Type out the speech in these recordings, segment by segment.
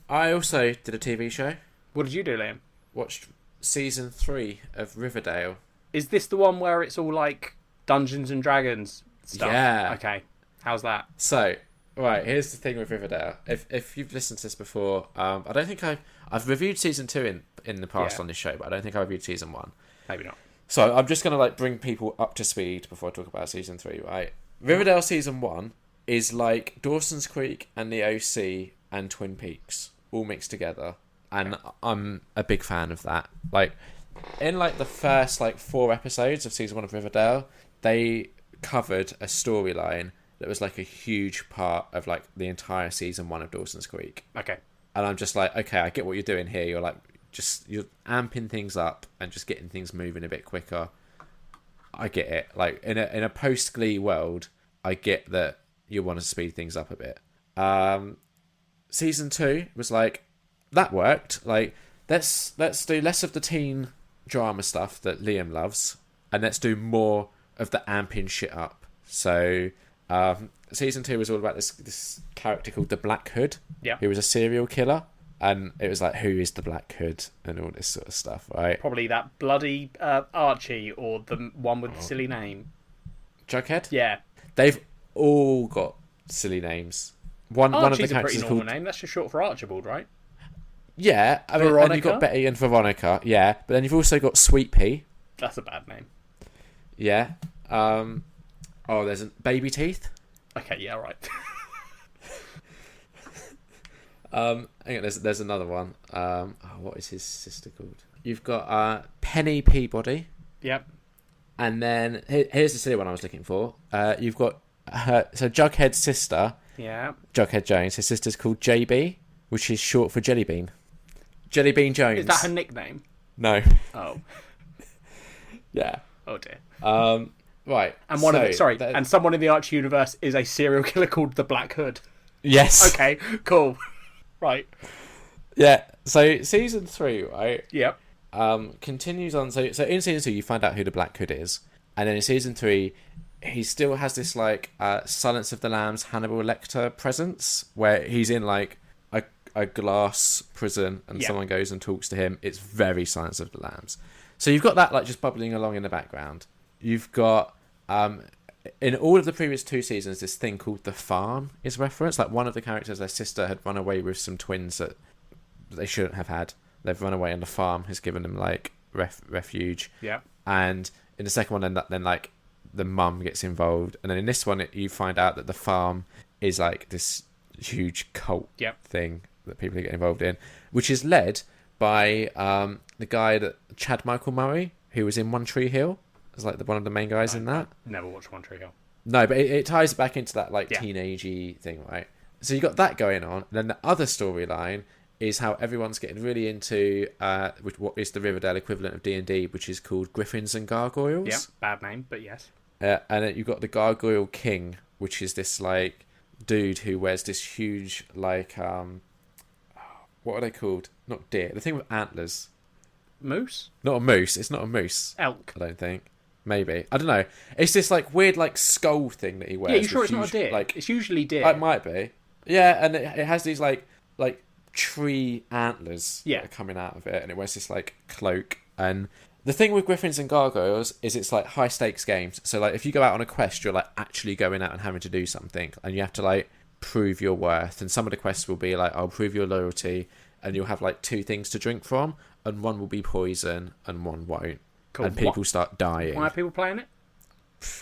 I also did a TV show. What did you do, Liam? Watched season 3 of Riverdale. Is this the one where it's all like Dungeons and Dragons stuff? Yeah. Okay. How's that? So, right, here's the thing with Riverdale. If you've listened to this before, I don't think I've reviewed season 2 in the past on this show, but I don't think I reviewed season 1. Maybe not. So I'm just gonna like bring people up to speed before I talk about season 3, right? Riverdale season 1 is like Dawson's Creek and the OC and Twin Peaks all mixed together, and I'm a big fan of that. Like in like the first like 4 episodes of season 1 of Riverdale, they covered a storyline that was like a huge part of like the entire season 1 of Dawson's Creek. Okay. And I'm just like, okay, I get what you're doing here. You're like, you're amping things up and just getting things moving a bit quicker. I get it. Like in a post Glee world, I get that you want to speed things up a bit. Season 2 was like, that worked. Like let's do less of the teen drama stuff that Liam loves, and let's do more of the amping shit up. So season 2 was all about this character called the Black Hood, who was a serial killer, and it was like, who is the Black Hood and all this sort of stuff, right? Probably that bloody Archie, or the one with the silly name. Jughead? Yeah. They've all got silly names. One of the Archie's a characters pretty is normal called... name. That's just short for Archibald, right? Yeah, I mean, and you've got Betty and Veronica, yeah, but then you've also got Sweet Pea. That's a bad name. Yeah. There's Baby Teeth. Okay, yeah, right. Hang on, there's another one. What is his sister called? You've got Penny Peabody. Yep. And then here's the silly one I was looking for. You've got Jughead's sister. Yeah. Jughead Jones. His sister's called JB, which is short for Jellybean. Jellybean Jones. Is that her nickname? No. Oh. Yeah. Oh dear. Right. And and someone in the Archie universe is a serial killer called the Black Hood. Yes. Okay. Cool. Right. Yeah. So season 3, right? Yep. Continues on. So in season 2, you find out who the Black Hood is, and then in season 3, he still has this like Silence of the Lambs Hannibal Lecter presence, where he's in like a glass prison, and someone goes and talks to him. It's very Silence of the Lambs. So you've got that like just bubbling along in the background. You've got in all of the previous 2 seasons, this thing called the farm is referenced. Like one of the characters, their sister had run away with some twins that they shouldn't have had. They've run away, and the farm has given them like refuge. Yeah. And in the second one, then like the mum gets involved, and then in this one, you find out that the farm is like this huge cult thing that people are getting involved in, which is led by the guy that Chad Michael Murray, who was in One Tree Hill, is like one of the main guys in that. Never watched One Tree Hill. No, but it ties back into that like teenagey thing, right? So you got that going on, and then the other storyline is how everyone's getting really into what is the Riverdale equivalent of D&D, which is called Griffins and Gargoyles. Yeah, bad name, but yes. And then you've got the Gargoyle King, which is this like dude who wears this huge like what are they called? Not deer. The thing with antlers. Moose? Not a moose. It's not a moose. Elk. I don't think. Maybe. I don't know. It's this like weird like skull thing that he wears. Yeah, you sure it's huge, not a deer? Like, it's usually deer. It might be. Yeah, and it has these like tree antlers that are coming out of it, and it wears this like cloak. And the thing with Griffins and Gargoyles is it's like high stakes games. So like if you go out on a quest, you're like actually going out and having to do something, and you have to like prove your worth. And some of the quests will be like, I'll prove your loyalty, and you'll have like 2 things to drink from, and one will be poison and one won't. Cool. And people start dying. Why are people playing it?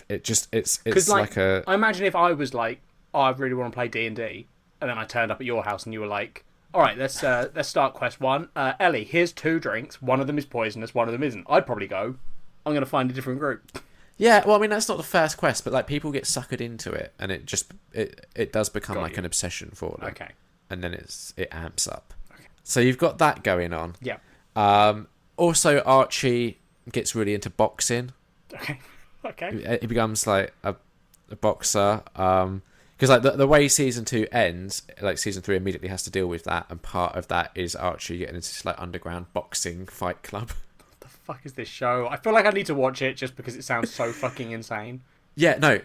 It's like a... I imagine if I was like, oh, I really want to play D&D, and then I turned up at your house and you were like, all right, let's start quest 1. Ellie, here's 2 drinks. One of them is poisonous, one of them isn't. I'd probably go, I'm going to find a different group. Yeah, well, I mean, that's not the first quest, but like people get suckered into it, and it just it does become like an obsession for them. Okay. And then it amps up. Okay. So you've got that going on. Yeah. Also, Archie gets really into boxing. Okay. He becomes like a boxer. Because like the way season 2 ends, like season 3 immediately has to deal with that, and part of that is Archie getting into this like underground boxing fight club. What the fuck is this show? I feel like I need to watch it just because it sounds so fucking insane. Yeah, no,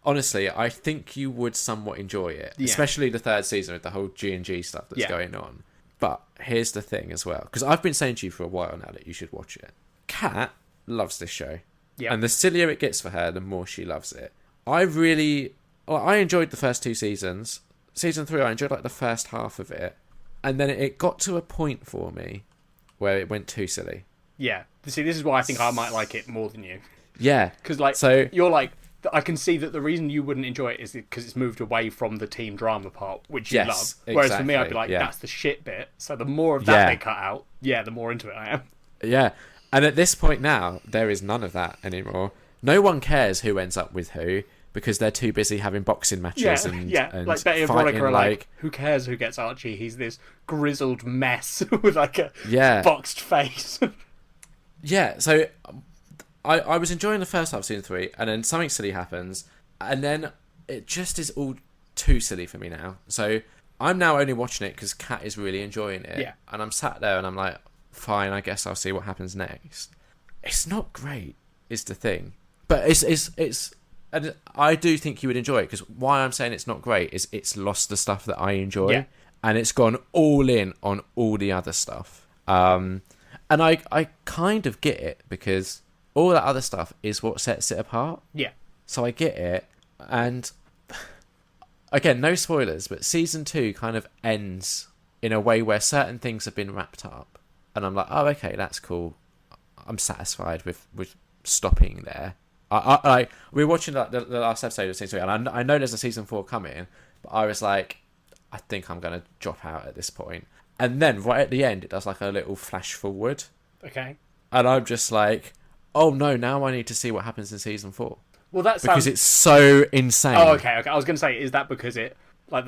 honestly, I think you would somewhat enjoy it, especially the third season with the whole G&G stuff that's going on. But here's the thing as well, because I've been saying to you for a while now that you should watch it. Kat loves this show. Yeah. And the sillier it gets for her, the more she loves it. I enjoyed the first 2 seasons. Season 3, I enjoyed like the first half of it. And then it got to a point for me where it went too silly. Yeah. See, this is why I think I might like it more than you. Yeah. Because, like, you're like, I can see that the reason you wouldn't enjoy it is because it's moved away from the teen drama part, which you love. Whereas for me, I'd be like, that's the shit bit. So the more of that they cut out, the more into it I am. Yeah. And at this point now, there is none of that anymore. No one cares who ends up with who because they're too busy having boxing matches and like Betty and Veronica are like, who cares who gets Archie? He's this grizzled mess with like a boxed face. Yeah, so I was enjoying the first half of season 3, and then something silly happens, and then it just is all too silly for me now. So I'm now only watching it because Kat is really enjoying it. Yeah. And I'm sat there and I'm like, fine, I guess I'll see what happens next. It's not great, is the thing. But it's and I do think you would enjoy it, because why I'm saying it's not great is it's lost the stuff that I enjoy, and it's gone all in on all the other stuff. And I kind of get it, because all that other stuff is what sets it apart. Yeah. So I get it, and again, no spoilers, but season 2 kind of ends in a way where certain things have been wrapped up, and I'm like, oh, okay, that's cool. I'm satisfied with stopping there. We were watching the last episode of season 3, and I know there's a season 4 coming, but I was like, I think I'm going to drop out at this point. And then right at the end, it does like a little flash forward. Okay. And I'm just like, oh no, now I need to see what happens in season 4. Well, that's because it's so insane. Oh, okay. I was going to say, is that because it like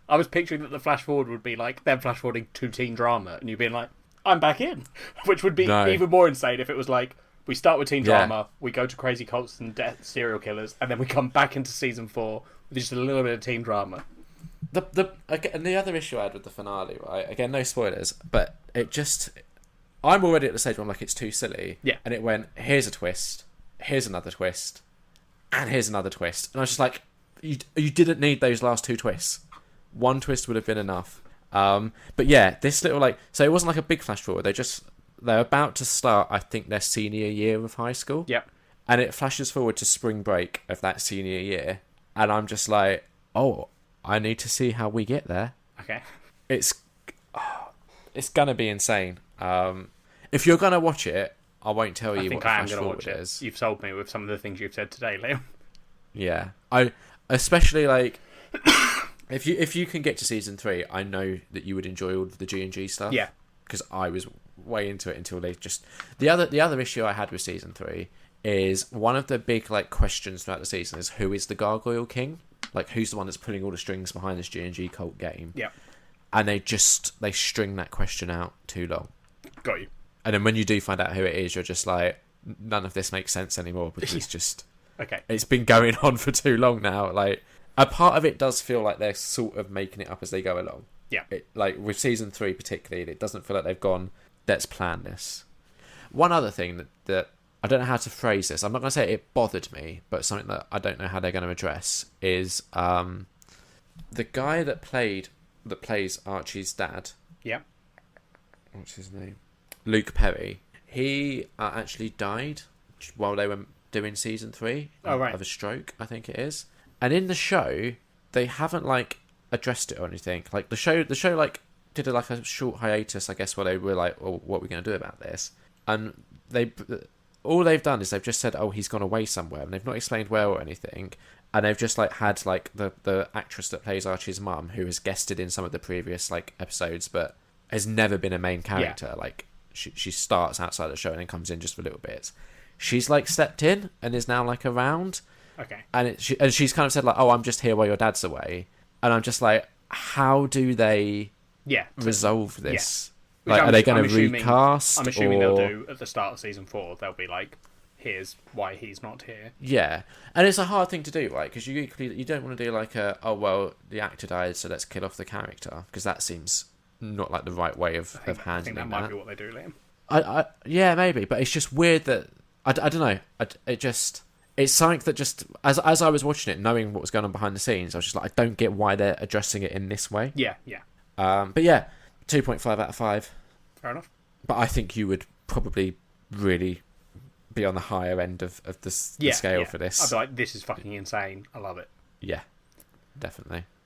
I was picturing that the flash forward would be like them flash forwarding to teen drama, and you being like, I'm back in, which would be even more insane if it was like, we start with teen drama, we go to crazy cults and serial killers, and then we come back into season 4 with just a little bit of teen drama. And the other issue I had with the finale, right? Again, no spoilers, but it just, I'm already at the stage where I'm like, it's too silly. Yeah. And it went, here's a twist, here's another twist, and here's another twist. And I was just like, you didn't need those last 2 twists. One twist would have been enough. But yeah, this little so it wasn't like a big flash forward. They're about to start, I think, their senior year of high school. Yep. And it flashes forward to spring break of that senior year. And I'm just like, oh, I need to see how we get there. Okay. It's going to be insane. If you're going to watch it, I won't tell you what the flash forward is. You've sold me with some of the things you've said today, Liam. Yeah. I especially like... If you can get to season 3, I know that you would enjoy all of the G&G stuff. Yeah. Because I was way into it until they just... The other issue I had with season 3 is one of the big questions throughout the season is, who is the Gargoyle King? Like, who's the one that's pulling all the strings behind this G&G cult game? Yeah. And they string that question out too long. Got you. And then when you do find out who it is, you're just like, none of this makes sense anymore, because it's just... Okay. It's been going on for too long now. Like, a part of it does feel like they're sort of making it up as they go along. Yeah. With season 3 particularly, it doesn't feel like they've gone, let's plan this. One other thing that I don't know how to phrase this. I'm not going to say it bothered me, but something that I don't know how they're going to address is the guy that plays Archie's dad. Yeah. What's his name? Luke Perry. He actually died while they were doing season 3 of a stroke, I think it is. And in the show, they haven't addressed it or anything. The show did a short hiatus, I guess, where they were like, "Oh, what are we going to do about this?" And all they've done is they've just said, "Oh, he's gone away somewhere," and they've not explained where or anything. And they've just had the actress that plays Archie's mum, who has guested in some of the previous episodes, but has never been a main character. Yeah. She starts outside the show and then comes in just for little bits. She's stepped in and is now around. Okay. And she's kind of said "Oh, I'm just here while your dad's away," and I'm just like, how do they resolve this? Yeah. Are they going to recast? I'm assuming they'll do at the start of season 4. They'll be here's why he's not here. Yeah, and it's a hard thing to do, right? Because you don't want to do the actor died, so let's kill off the character, because that seems not the right way of handling that. I think that might be what they do, Liam. Yeah, maybe, but it's just weird that I don't know. it's something that just as I was watching it, knowing what was going on behind the scenes, I was just like, I don't get why they're addressing it in this way. Yeah, yeah. But yeah, 2.5 out of 5. Fair enough. But I think you would probably really be on the higher end of the scale for this. I'd be like, this is fucking insane. I love it. Yeah, definitely.